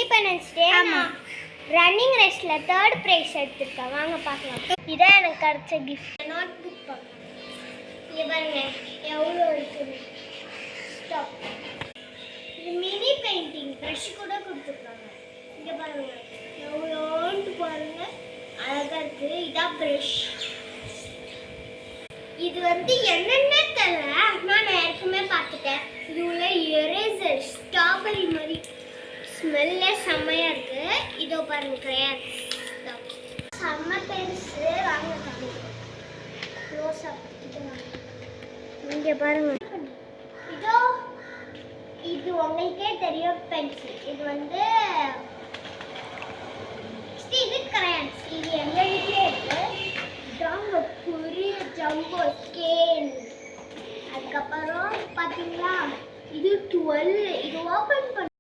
Independence day running ரேஸ்ல 3rd price எடுத்துருக்கேன். வாங்க பார்க்கலாம். இதான் எனக்கு கிடைச்ச கிஃப்ட். நோட் புக் பார்க்கலாம். இங்கே பாருங்க எவ்வளோ இருக்குது. ஸ்டாப். இது மினி பெயிண்டிங் ப்ரஷ் கூட கொடுத்துருக்காங்க. இங்கே பாருங்க எவ்வளோன்ட்டு பாருங்க அழகாக இருக்குது. இதான் ப்ரஷ். இது என்னென்ன தெரியல, நான் ஏற்கனவே பார்த்துட்டேன். இது உள்ள எரேசர் ஸ்ட்ராபெரி மாதிரி ஸ்மெல்லே செம்மையாக இருக்குது. இதோ பாருங்க கிரேயான்ஸ் செம்ம பெருசு. வாங்க க்ளோஸ் அப். இங்கே பாருங்க இதோ இது உங்களுக்கே தெரியும் பென்சில். இது இது கிரேயான்ஸ். இது எங்க வீட்டிலே இருக்கு. இதாங்க பெரிய ஜம்போ ஸ்கேல். அதுக்கப்புறம் பார்த்தீங்களா இது 12. இது ஓப்பன்